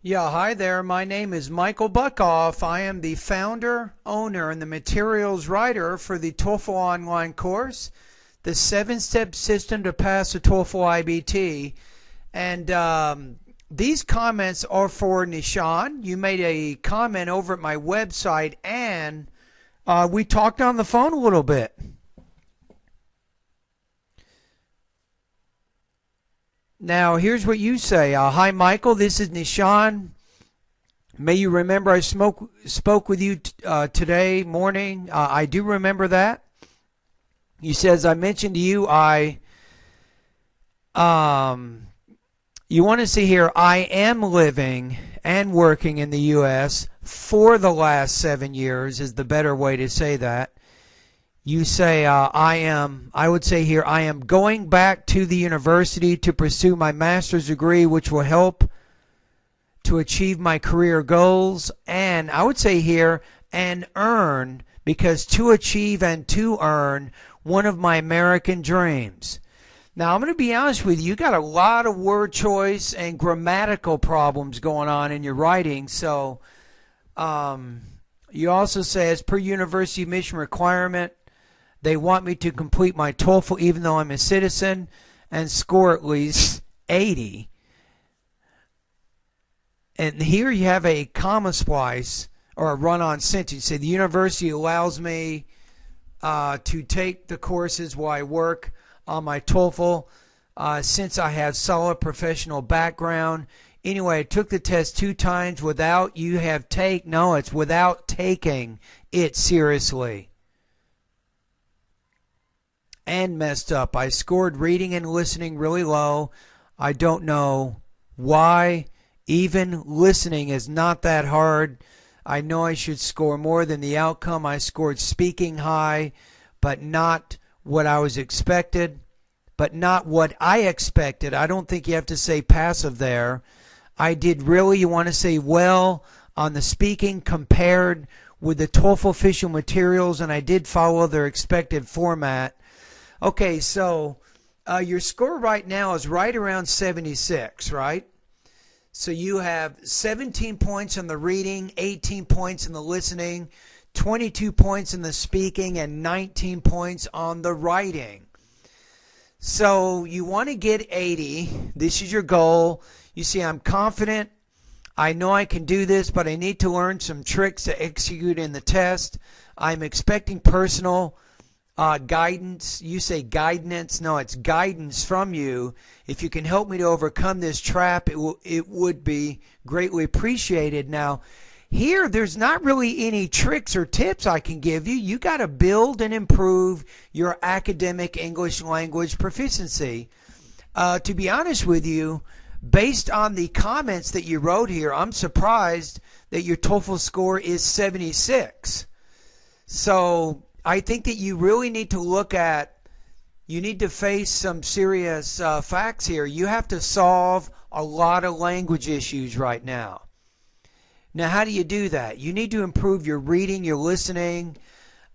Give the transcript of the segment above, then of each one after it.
Yeah, hi there. My name is Michael Buckoff. I am the founder, owner, and the materials writer for the TOEFL online course, the 7-step system to pass the TOEFL IBT. And these comments are for Nishan. You made a comment over at my website, and we talked on the phone a little bit. Now, here's what you say. Hi, Michael. This is Nishan. May you remember I spoke with you today morning. I do remember that. You says I mentioned to you you want to see here, I am living and working in the U.S. for the last 7 years is the better way to say that. You say I would say here, I am going back to the university to pursue my master's degree, which will help to achieve my career goals. And I would say here, and earn, because to achieve and to earn one of my American dreams. Now, I'm going to be honest with you, you got a lot of word choice and grammatical problems going on in your writing. So you also say, as per university mission requirement, they want me to complete my TOEFL even though I'm a citizen and score at least 80. And here you have a comma splice or a run-on sentence. You say the university allows me to take the courses while I work on my TOEFL since I have solid professional background. Anyway, I took the test 2 times without it's without taking it seriously. And messed up. I scored reading and listening really low. I don't know why. Even listening is not that hard. I know I should score more than the outcome. I scored speaking high, but not what I was expected. But not what I expected. I don't think you have to say passive there. I did really, you want to say well on the speaking compared with the TOEFL official materials, and I did follow their expected format. Okay, so your score right now is right around 76, right? So you have 17 points in the reading, 18 points in the listening, 22 points in the speaking, and 19 points on the writing. So you want to get 80. This is your goal. You see, I'm confident. I know I can do this, but I need to learn some tricks to execute in the test. I'm expecting personal guidance. You say guidance. No, it's guidance from you. If you can help me to overcome this trap, it would be greatly appreciated. Now, here, there's not really any tricks or tips I can give you. You got to build and improve your academic English language proficiency. To be honest with you, based on the comments that you wrote here, I'm surprised that your TOEFL score is 76. So I think that you really need to you need to face some serious facts here. You have to solve a lot of language issues right now. Now, how do you do that? You need to improve your reading, your listening.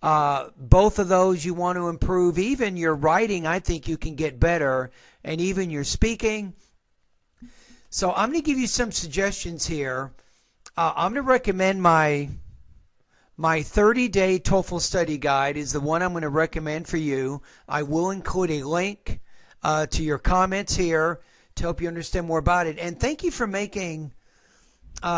Both of those you want to improve. Even your writing, I think you can get better. And even your speaking. So I'm going to give you some suggestions here. I'm going to recommend my 30-day TOEFL study guide is the one I'm going to recommend for you. I will include a link to your comments here to help you understand more about it. And thank you for making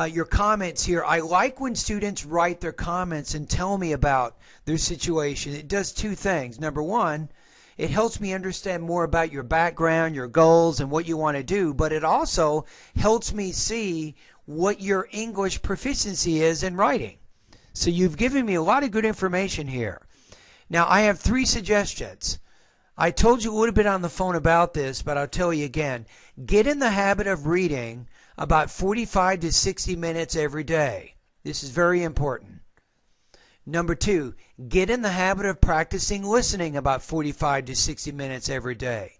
your comments here. I like when students write their comments and tell me about their situation. It does 2 things. Number one, it helps me understand more about your background, your goals, and what you want to do. But it also helps me see what your English proficiency is in writing. So you've given me a lot of good information here. Now, I have 3 suggestions. I told you a little bit on the phone about this, but I'll tell you again. Get in the habit of reading about 45 to 60 minutes every day. This is very important. Number 2, get in the habit of practicing listening about 45 to 60 minutes every day.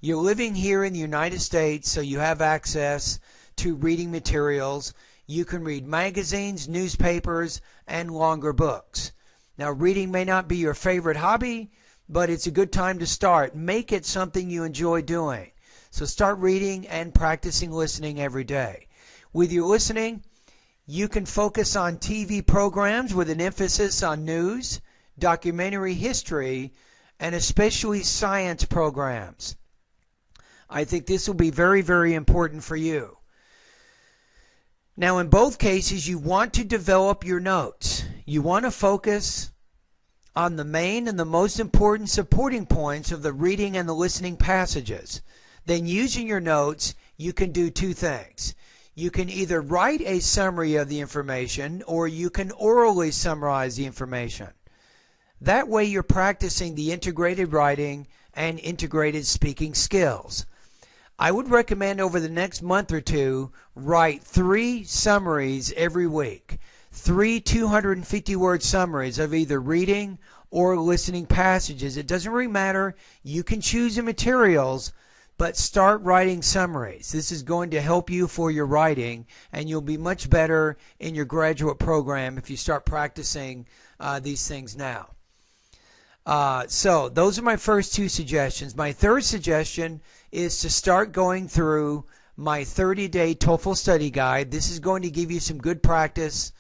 You're living here in the United States, so you have access to reading materials. You can read magazines, newspapers, and longer books. Now, reading may not be your favorite hobby, but it's a good time to start. Make it something you enjoy doing. So start reading and practicing listening every day. With your listening, you can focus on TV programs with an emphasis on news, documentary history, and especially science programs. I think this will be very, very important for you. Now, in both cases, you want to develop your notes. You want to focus on the main and the most important supporting points of the reading and the listening passages. Then, using your notes, you can do two things. You can either write a summary of the information or you can orally summarize the information. That way you're practicing the integrated writing and integrated speaking skills. I would recommend over the next month or two, write 3 summaries every week. 3 250-word summaries of either reading or listening passages. It doesn't really matter. You can choose the materials, but start writing summaries. This is going to help you for your writing, and you'll be much better in your graduate program if you start practicing these things now. So those are my first 2 suggestions. My third suggestion is to start going through my 30-day TOEFL study guide. This is going to give you some good practice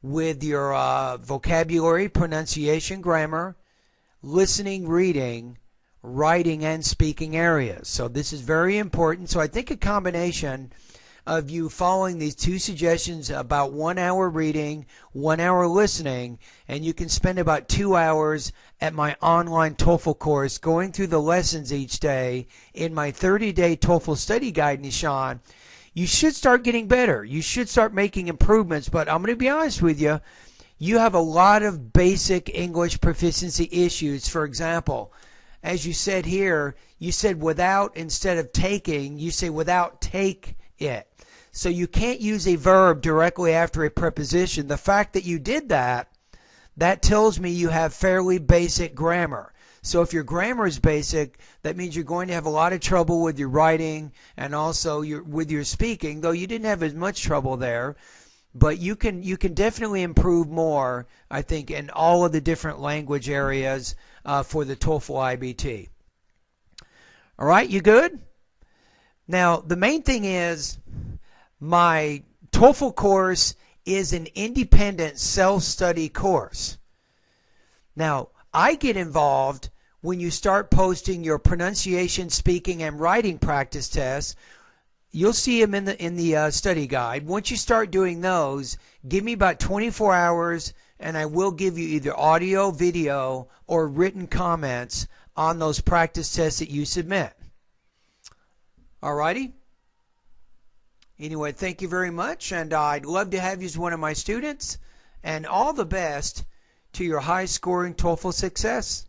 with your vocabulary, pronunciation, grammar, listening, reading, writing, and speaking areas. So this is very important. So I think a combination of you following these 2 suggestions, about 1 hour reading, 1 hour listening, and you can spend about 2 hours at my online TOEFL course going through the lessons each day in my 30-day TOEFL study guide, Nishan. You should start getting better. You should start making improvements, but I'm going to be honest with you. You have a lot of basic English proficiency issues. For example, as you said here, you said without instead of taking, you say without take it. So you can't use a verb directly after a preposition. The fact that you did that, that tells me you have fairly basic grammar. So if your grammar is basic, that means you're going to have a lot of trouble with your writing and also with your speaking, though you didn't have as much trouble there. But you can definitely improve more, I think, in all of the different language areas for the TOEFL IBT. All right, you good? Now, the main thing is my TOEFL course is an independent self-study course. Now, I get involved when you start posting your pronunciation, speaking, and writing practice tests. You'll see them in the study guide. Once you start doing those, give me about 24 hours, and I will give you either audio, video, or written comments on those practice tests that you submit. Alrighty? Anyway, thank you very much, and I'd love to have you as one of my students, and all the best to your high-scoring TOEFL success.